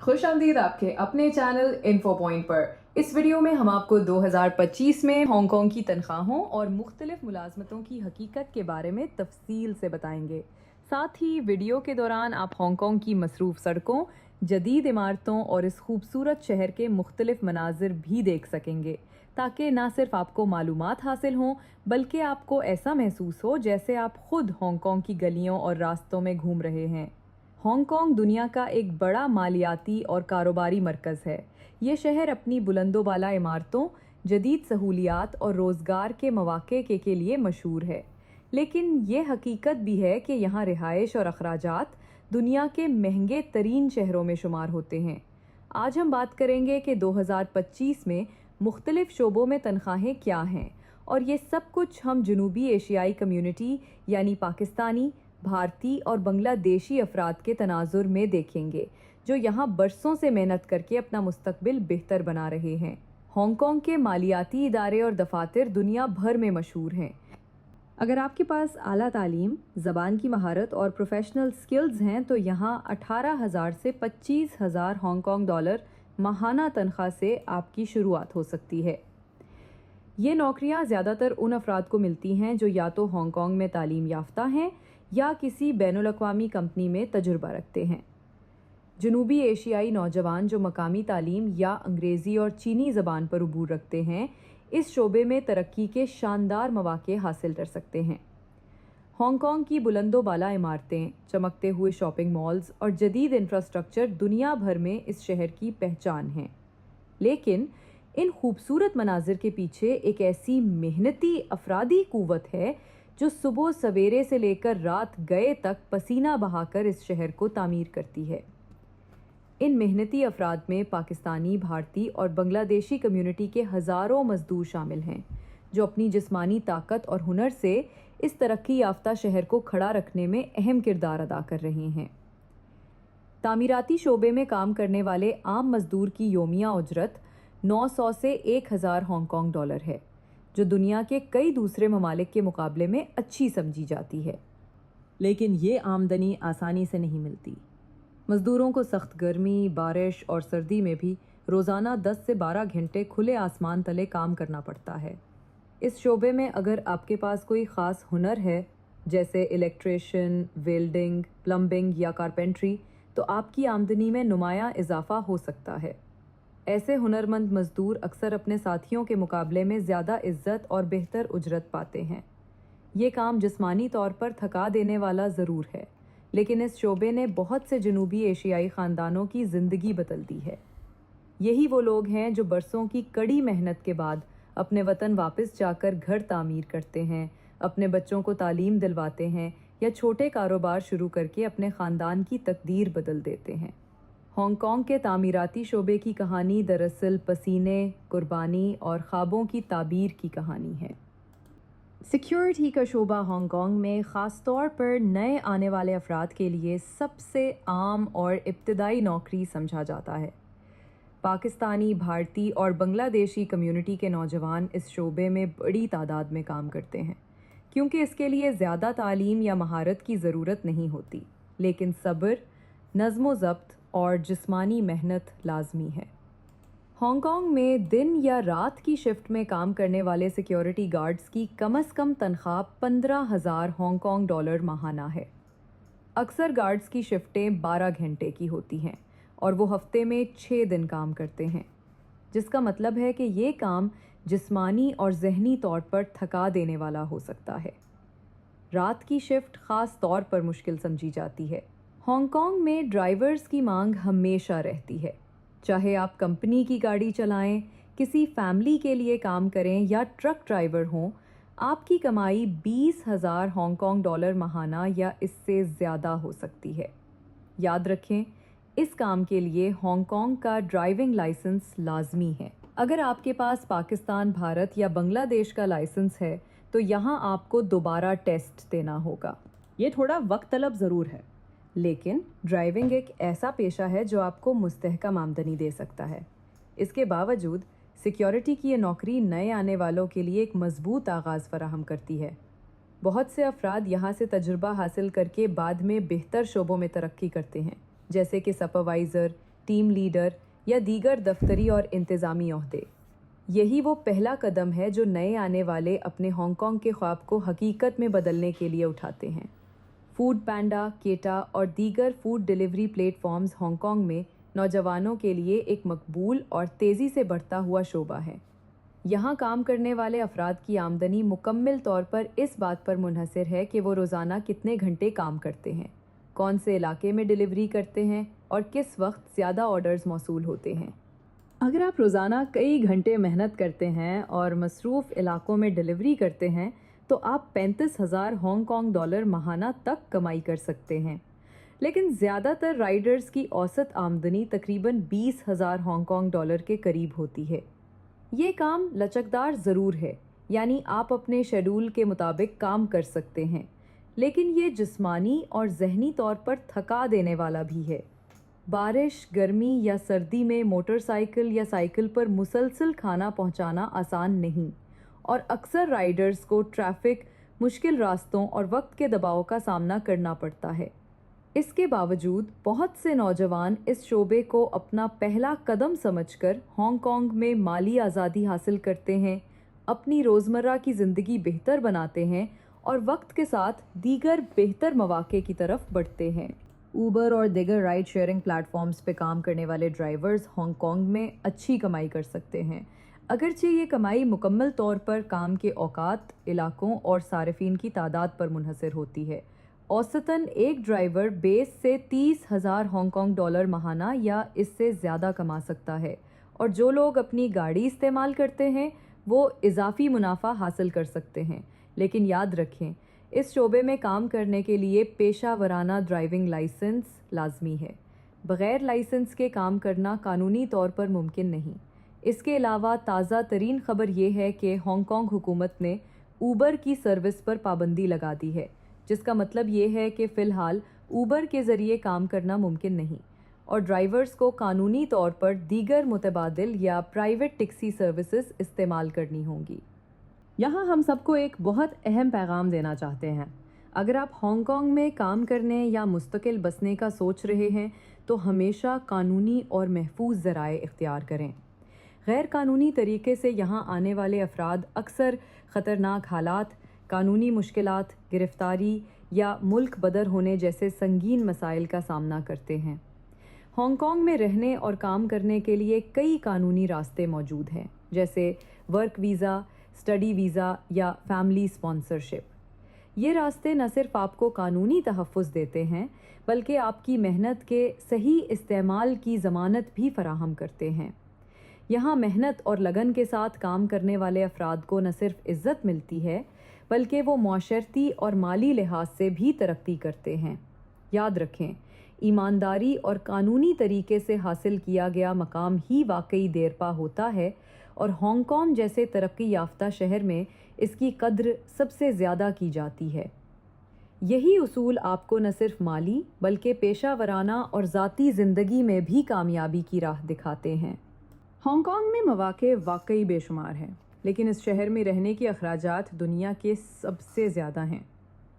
खुश आमदीद आपके अपने चैनल इन्फो पॉइंट पर। इस वीडियो में हम आपको 2025 में हांगकांग की तनख्वाहों और मुख्तलिफ मुलाजमतों की हकीकत के बारे में तफसील से बताएंगे। साथ ही वीडियो के दौरान आप हांगकांग की मसरूफ सड़कों, जदीद इमारतों और इस खूबसूरत शहर के मुख्तलिफ मनाजिर भी देख सकेंगे, ताकि ना सिर्फ आपको मालूमात हासिल हों बल्कि आपको ऐसा महसूस हो जैसे आप खुद हांगकांग की गलियों और रास्तों में घूम रहे हैं। हांगकांग दुनिया का एक बड़ा मालियाती और कारोबारी मरकज़ है। ये शहर अपनी बुलंदोबाला इमारतों, जदीद सहूलियात और रोज़गार के मौक़े के लिए मशहूर है। लेकिन ये हकीकत भी है कि यहाँ रिहाइश और अखराजात दुनिया के महंगे तरीन शहरों में शुमार होते हैं। आज हम बात करेंगे कि 2025 में मुख्तलिफ शोबों में तनख्वाहें क्या हैं, और ये सब कुछ हम जनूबी एशियाई कम्युनिटी यानी पाकिस्तानी, भारतीय और बांग्लादेशी अफराद के तनाजुर में देखेंगे, जो यहाँ बरसों से मेहनत करके अपना मुस्तकबिल बेहतर बना रहे हैं। हांगकांग के मालियाती इदारे और दफातर दुनिया भर में मशहूर हैं। अगर आपके पास आला तालीम, ज़बान की महारत और प्रोफेशनल स्किल्स हैं तो यहाँ 18,000 से 25,000 हांगकांग डॉलर माहाना तनख्वाह से आपकी शुरुआत हो सकती है। ये नौकरियाँ ज़्यादातर उन अफराद को मिलती हैं जो या तो हांगकांग में तालीम याफ्ता हैं या किसी बैनुल अक़वामी कंपनी में तजुर्बा रखते हैं। जनूबी एशियाई नौजवान जो मकामी तालीम या अंग्रेज़ी और चीनी ज़बान पर अबूर रखते हैं, इस शोबे में तरक्की के शानदार मौक़े हासिल कर सकते हैं। हांगकांग की बुलंदोबाला इमारतें, चमकते हुए शॉपिंग मॉल्स और जदीद इंफ्रास्ट्रक्चर दुनिया भर में इस शहर की पहचान हैं। लेकिन इन खूबसूरत मनाजिर के पीछे एक ऐसी मेहनती अफरादी क़ुव्वत है जो सुबह सवेरे से लेकर रात गए तक पसीना बहाकर इस शहर को तामीर करती है। इन मेहनती अफराद में पाकिस्तानी, भारतीय और बांग्लादेशी कम्युनिटी के हज़ारों मजदूर शामिल हैं, जो अपनी जिस्मानी ताकत और हुनर से इस तरक्की याफ्ता शहर को खड़ा रखने में अहम किरदार अदा कर रहे हैं। तामीराती शोबे में काम करने वाले आम मजदूर की योमिया उजरत 900 से 1,000 हांगकांग डॉलर है, जो दुनिया के कई दूसरे ममालिक के मुकाबले में अच्छी समझी जाती है। लेकिन ये आमदनी आसानी से नहीं मिलती। मज़दूरों को सख्त गर्मी, बारिश और सर्दी में भी रोज़ाना 10 से 12 घंटे खुले आसमान तले काम करना पड़ता है। इस शोबे में अगर आपके पास कोई ख़ास हुनर है, जैसे इलेक्ट्रिशियन, वेल्डिंग, प्लम्बिंग या कारपेंट्री, तो आपकी आमदनी में नुमायाँ इजाफा हो सकता है। ऐसे हुनरमंद मजदूर अक्सर अपने साथियों के मुकाबले में ज़्यादा इज्जत और बेहतर उजरत पाते हैं। ये काम जिस्मानी तौर पर थका देने वाला ज़रूर है, लेकिन इस शोबे ने बहुत से जनूबी एशियाई ख़ानदानों की ज़िंदगी बदल दी है। यही वो लोग हैं जो बरसों की कड़ी मेहनत के बाद अपने वतन वापस जाकर घर तामीर करते हैं, अपने बच्चों को तालीम दिलवाते हैं या छोटे कारोबार शुरू करके अपने ख़ानदान की तकदीर बदल देते हैं। हांगकांग के तामीराती शोबे की कहानी दरअसल पसीने, कुर्बानी और ख्वाबों की ताबीर की कहानी है। सिक्योरिटी का शोबा हांगकांग में ख़ास तौर पर नए आने वाले अफराद के लिए सबसे आम और इब्तदाई नौकरी समझा जाता है। पाकिस्तानी, भारतीय और बांग्लादेशी कम्युनिटी के नौजवान इस शोबे में बड़ी तादाद में काम करते हैं, क्योंकि इसके लिए ज़्यादा तालीम या महारत की ज़रूरत नहीं होती, लेकिन सब्र, नज़्म ज़ब्त और जिस्मानी मेहनत लाजमी है। हांगकांग में दिन या रात की शिफ्ट में काम करने वाले सिक्योरिटी गार्ड्स की कम से कम तनख्वाह 15,000 हांगकांग डॉलर माहाना है। अक्सर गार्ड्स की शिफ्टें 12 घंटे की होती हैं और वो हफ्ते में 6 दिन काम करते हैं, जिसका मतलब है कि ये काम जिस्मानी और जहनी तौर पर थका देने वाला हो सकता है। रात की शिफ्ट ख़ास तौर पर मुश्किल समझी जाती है। हांगकांग में ड्राइवर्स की मांग हमेशा रहती है। चाहे आप कंपनी की गाड़ी चलाएं, किसी फैमिली के लिए काम करें या ट्रक ड्राइवर हों, आपकी कमाई 20,000 हांगकांग डॉलर माहाना या इससे ज़्यादा हो सकती है। याद रखें, इस काम के लिए हांगकांग का ड्राइविंग लाइसेंस लाजमी है। अगर आपके पास पाकिस्तान, भारत या बांग्लादेश का लाइसेंस है तो यहाँ आपको दोबारा टेस्ट देना होगा। ये थोड़ा वक्त तलब ज़रूर है, लेकिन ड्राइविंग एक ऐसा पेशा है जो आपको मुस्तहकम आमदनी दे सकता है। इसके बावजूद सिक्योरिटी की ये नौकरी नए आने वालों के लिए एक मजबूत आगाज़ फराहम करती है। बहुत से अफराद यहाँ से तजुर्बा हासिल करके बाद में बेहतर शोबों में तरक्की करते हैं, जैसे कि सुपरवाइज़र, टीम लीडर या दीगर दफ्तरी और इंतज़ामी ओहदे। यही वो पहला कदम है जो नए आने वाले अपने हांगकांग के ख्वाब को हकीकत में बदलने के लिए उठाते हैं। फूड पैंडा, केटा और दीगर फूड डिलीवरी प्लेटफॉर्म्स हांगकांग में नौजवानों के लिए एक मकबूल और तेज़ी से बढ़ता हुआ शोबा है। यहाँ काम करने वाले अफराद की आमदनी मुकम्मल तौर पर इस बात पर मुनहसर है कि वो रोज़ाना कितने घंटे काम करते हैं, कौन से इलाके में डिलीवरी करते हैं और किस वक्त ज़्यादा ऑर्डर्स मौसूल होते हैं। अगर आप रोज़ाना कई घंटे मेहनत करते हैं और मसरूफ़ इलाकों में डिलीवरी करते हैं तो आप 35,000 हांगकांग डॉलर माहाना तक कमाई कर सकते हैं। लेकिन ज़्यादातर राइडर्स की औसत आमदनी तकरीबन 20,000 हांगकांग डॉलर के करीब होती है। ये काम लचकदार ज़रूर है, यानी आप अपने शेड्यूल के मुताबिक काम कर सकते हैं, लेकिन ये जिस्मानी और ज़हनी तौर पर थका देने वाला भी है। बारिश, गर्मी या सर्दी में मोटरसाइकिल या साइकिल पर मुसलसल खाना पहुंचाना आसान नहीं और अक्सर राइडर्स को ट्रैफिक, मुश्किल रास्तों और वक्त के दबाव का सामना करना पड़ता है। इसके बावजूद बहुत से नौजवान इस शोबे को अपना पहला कदम समझकर हांगकांग में माली आज़ादी हासिल करते हैं, अपनी रोज़मर्रा की ज़िंदगी बेहतर बनाते हैं और वक्त के साथ दीगर बेहतर मौक़े की तरफ बढ़ते हैं। ऊबर और दीगर राइड शेयरिंग प्लेटफॉर्म्स पे काम करने वाले ड्राइवर्स हांगकांग में अच्छी कमाई कर सकते हैं, अगरचे ये कमाई मुकम्मल तौर पर काम के औकात, इलाकों और सारिफीन की तादाद पर मुनहसर होती है। औसतन एक ड्राइवर बेस से 30,000 हांगकांग डॉलर माहाना या इससे ज़्यादा कमा सकता है और जो लोग अपनी गाड़ी इस्तेमाल करते हैं वो इजाफी मुनाफा हासिल कर सकते हैं। लेकिन याद रखें, इस शोबे में काम करने के लिए पेशा वराना ड्राइविंग लाइसेंस लाजमी है। बग़ैर लाइसेंस के काम करना कानूनी तौर पर मुमकिन नहीं। इसके अलावा ताज़ा तरीन ख़बर यह है कि हांगकांग हुकूमत ने ऊबर की सर्विस पर पाबंदी लगा दी है, जिसका मतलब ये है कि फ़िलहाल ऊबर के ज़रिए काम करना मुमकिन नहीं और ड्राइवर्स को कानूनी तौर पर दीगर मुतबादिल या प्राइवेट टैक्सी सर्विसेज इस्तेमाल करनी होंगी। यहाँ हम सबको एक बहुत अहम पैगाम देना चाहते हैं। अगर आप हांगकांग में काम करने या मुस्तकिल बसने का सोच रहे हैं तो हमेशा कानूनी और महफूज ज़राए इख्तियार करें। गैर कानूनी तरीके से यहाँ आने वाले अफराद अक्सर ख़तरनाक हालात, कानूनी मुश्किलात, गिरफ्तारी या मुल्क बदर होने जैसे संगीन मसाइल का सामना करते हैं। हांगकांग में रहने और काम करने के लिए कई कानूनी रास्ते मौजूद हैं, जैसे वर्क वीज़ा, स्टडी वीज़ा या फैमिली स्पॉन्सरशिप। ये रास्ते न सिर्फ आपको कानूनी तहफ़्फ़ुज़ देते हैं बल्कि आपकी मेहनत के सही इस्तेमाल की ज़मानत भी फराहम करते हैं। यहाँ मेहनत और लगन के साथ काम करने वाले अफराद को न सिर्फ इज़्ज़त मिलती है बल्कि वो माशरती और माली लिहाज से भी तरक्की करते हैं। याद रखें, ईमानदारी और कानूनी तरीके से हासिल किया गया मकाम ही वाकई देरपा होता है और हांगकांग जैसे तरक्की याफ्ता शहर में इसकी कद्र सबसे ज़्यादा की जाती है। यही उसूल आपको न सिर्फ माली बल्कि पेशा वराना और ज़ाती ज़िंदगी में भी कामयाबी की राह दिखाते हैं। हांगकांग में मौक़े वाकई बेशुमार हैं, लेकिन इस शहर में रहने के अखराजात दुनिया के सबसे ज़्यादा हैं।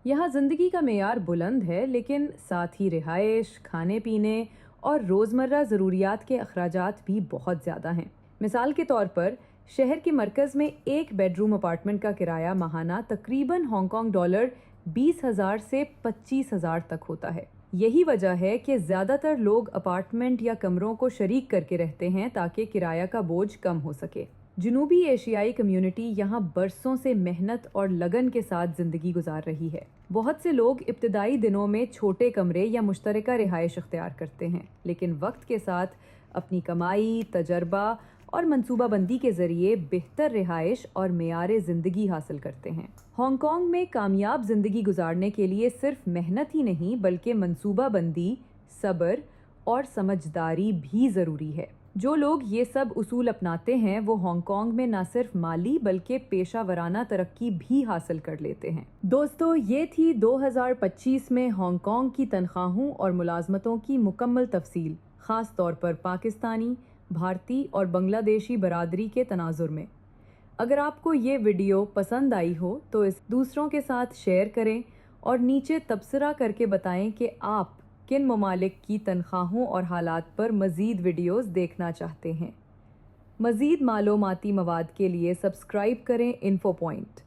यहाँ ज़िंदगी का मेयार बुलंद है, लेकिन साथ ही रिहाइश, खाने पीने और रोज़मर्रा ज़रूरियात के अखराजात भी बहुत ज़्यादा हैं। मिसाल के तौर पर शहर के मरकज़ में एक बेडरूम अपार्टमेंट का किराया माहाना तकरीबन हांगकांग डॉलर 20,000 से 25,000 तक होता है। यही वजह है कि ज़्यादातर लोग अपार्टमेंट या कमरों को शरीक करके रहते हैं ताकि किराया का बोझ कम हो सके। जनूबी एशियाई कम्युनिटी यहाँ बरसों से मेहनत और लगन के साथ ज़िंदगी गुजार रही है। बहुत से लोग इब्तदाई दिनों में छोटे कमरे या मुश्तरका रिहाइश इख्तियार करते हैं, लेकिन वक्त के साथ अपनी कमाई, तजर्बा और मनसूबाबंदी के ज़रिए बेहतर रिहाइश और मेयारे ज़िंदगी हासिल करते हैं। हांगकांग में कामयाब ज़िंदगी गुजारने के लिए सिर्फ मेहनत ही नहीं बल्कि मनसूबाबंदी, सब्र और समझदारी भी ज़रूरी है। जो लोग ये सब उसूल अपनाते हैं वो हांगकांग में न सिर्फ माली बल्कि पेशा वराना तरक्की भी हासिल कर लेते हैं। दोस्तों, ये थी 2025 में हांगकांग की तनख्वाहों और मुलाजमतों की मुकम्मल तफसील, ख़ास तौर पर पाकिस्तानी, भारतीय और बांग्लादेशी बरादरी के तनाजुर में। अगर आपको ये वीडियो पसंद आई हो तो इस दूसरों के साथ शेयर करें और नीचे तबसरा करके बताएं कि आप کن ممالک کی تنخواہوں اور حالات پر مزید ویڈیوز دیکھنا چاہتے ہیں؟ مزید معلوماتی مواد کے لیے سبسکرائب کریں انفو پوائنٹ۔